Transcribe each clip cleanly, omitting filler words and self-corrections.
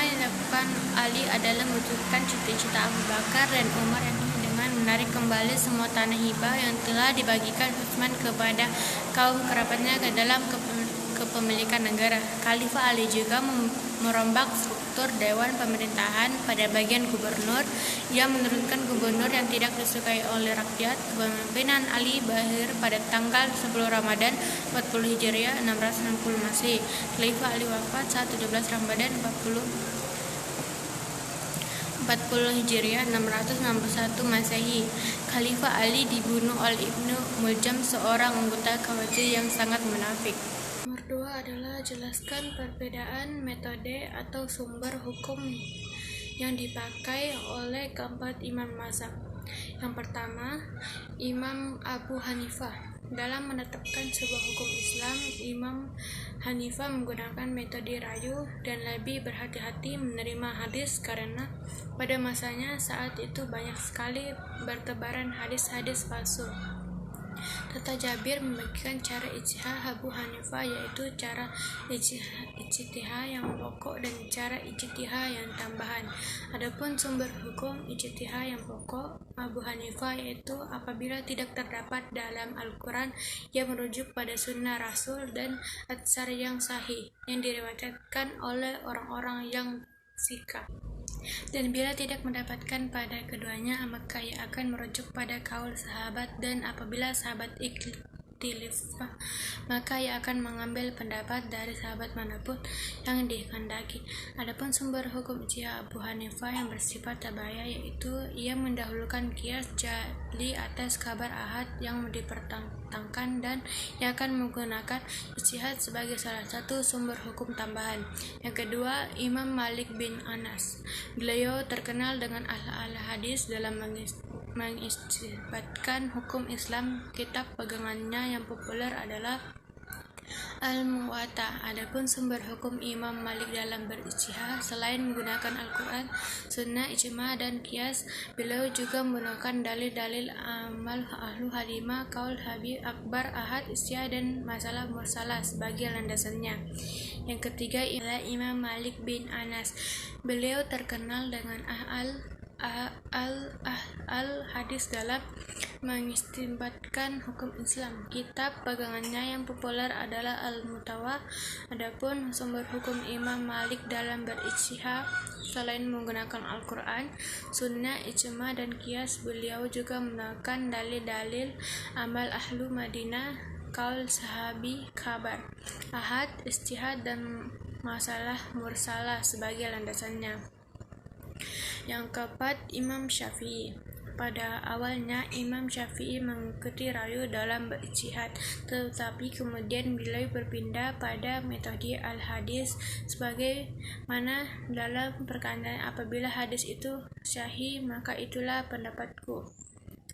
pertama yang dilakukan Ali adalah mewujudkan cita-cita Abu Bakar dan Umar yang dengan menarik kembali semua tanah hibah yang telah dibagikan Utsman kepada kaum kerabatnya ke dalam kepemilikan negara. Khalifah Ali juga merombak struktur dewan pemerintahan pada bagian gubernur. Ia menurunkan gubernur yang tidak disukai oleh rakyat. Kepemimpinan Ali berakhir pada tanggal 10 Ramadan 40 Hijriah 660 Masehi. Khalifah Ali wafat saat 17 Ramadan 40 Hijriah 661 Masehi. Khalifah Ali dibunuh oleh Ibnu Muljam, seorang anggota Khawarij yang sangat munafik. Nomor 2 adalah jelaskan perbedaan metode atau sumber hukum yang dipakai oleh keempat imam mazhab. Yang pertama, Imam Abu Hanifah. Dalam menetapkan sebuah hukum Islam, Imam Hanifah menggunakan metode rayu dan lebih berhati-hati menerima hadis karena pada masanya saat itu banyak sekali bertebaran hadis-hadis palsu. Tata Jabir membagikan cara ijtihad Abu Hanifah, yaitu cara ijtihad yang pokok dan cara ijtihad yang tambahan. Adapun sumber hukum ijtihad yang pokok Abu Hanifah yaitu apabila tidak terdapat dalam Al-Quran, ia merujuk pada sunnah Rasul dan atsar yang sahih yang diriwayatkan oleh orang-orang yang sikah. Dan bila tidak mendapatkan pada keduanya, maka ia akan merujuk pada kaul sahabat, dan apabila sahabat ikhtilaf, maka ia akan mengambil pendapat dari sahabat manapun yang dikehendaki. Adapun sumber hukum ijtihad Abu Hanifah yang bersifat tabayah, yaitu ia mendahulukan qiyas jali atas kabar ahad yang dipertentangkan, dan ia akan menggunakan ijtihad sebagai salah satu sumber hukum tambahan. Yang kedua, Imam Malik bin Anas. Beliau terkenal dengan ahli hadis dalam mengisbatkan hukum Islam. Kitab pegangannya yang populer adalah Al-Muwatta. Adapun sumber hukum Imam Malik dalam berijtihad, selain menggunakan Al-Quran, Sunnah, Ijma, dan Qiyas, beliau juga menggunakan dalil-dalil amal ahlu halimah, kaul Habib Akbar, ahad, ijtihad, dan masalah mursalah sebagai landasannya. Yang ketiga ialah Imam Malik bin Anas. Beliau terkenal dengan al-hadis dalam mengistinbatkan hukum Islam. Kitab pegangannya yang populer adalah Al-Muwatta. Adapun sumber hukum Imam Malik dalam berijtihad, selain menggunakan Al-Quran, Sunnah, Ijma, dan Qiyas, beliau juga menggunakan dalil-dalil amal ahlu Madinah, kaul sahabi, kabar ahad, ijtihad, dan masalah mursalah sebagai landasannya. Yang keempat, Imam Syafi'i. Pada awalnya Imam Syafi'i mengikuti rayu dalam berijtihad, tetapi kemudian beliau berpindah pada metode al-hadis, sebagaimana dalam perkataan apabila hadis itu sahih maka itulah pendapatku.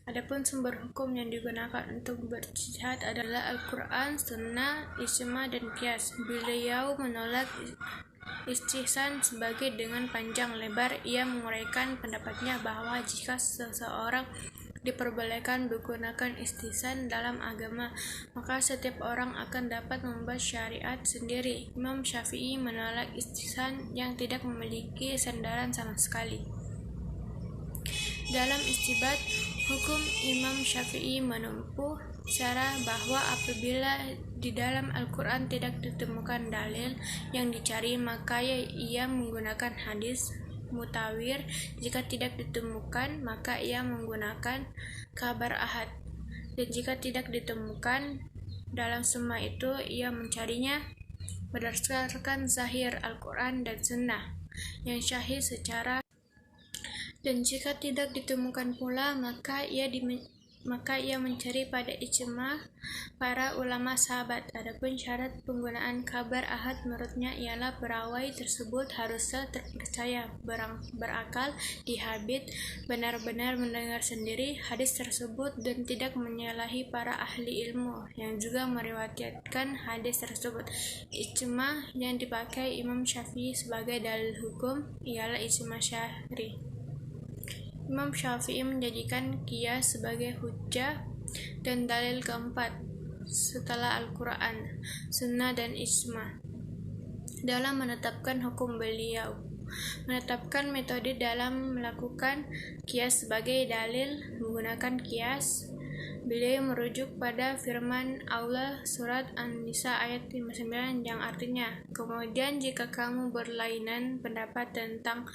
Adapun sumber hukum yang digunakan untuk berijtihad adalah Al-Quran, Sunnah, Ijma, dan Qiyas. Beliau menolak istihsan sebagai dengan panjang lebar. Ia menguraikan pendapatnya bahwa jika seseorang diperbolehkan menggunakan istihsan dalam agama, maka setiap orang akan dapat membuat syariat sendiri. Imam Syafi'i menolak istihsan yang tidak memiliki sandaran sama sekali. Dalam istibat hukum, Imam Syafi'i menempuh cara bahwa apabila di dalam Al-Quran tidak ditemukan dalil yang dicari, maka ia menggunakan hadis mutawir. Jika tidak ditemukan, maka ia menggunakan kabar ahad. Dan jika tidak ditemukan dalam semua itu, ia mencarinya berdasarkan zahir Al-Quran dan Sunnah yang syahid secara. Dan jika tidak ditemukan pula, maka ia mencari pada ijma para ulama sahabat. Adapun syarat penggunaan kabar ahad menurutnya ialah perawi tersebut haruslah terpercaya, berakal, dihabit, benar-benar mendengar sendiri hadis tersebut, dan tidak menyalahi para ahli ilmu yang juga meriwayatkan hadis tersebut. Ijma yang dipakai Imam Syafi'i sebagai dalil hukum ialah ijma syar'i. Imam Syafi'i menjadikan qiyas sebagai hujjah dan dalil keempat setelah Al-Quran, Sunnah, dan Ijma dalam menetapkan hukum beliau. menetapkan metode dalam melakukan qiyas sebagai dalil. Menggunakan qiyas, beliau merujuk pada firman Allah surat An-Nisa ayat 59 yang artinya, kemudian jika kamu berlainan pendapat tentang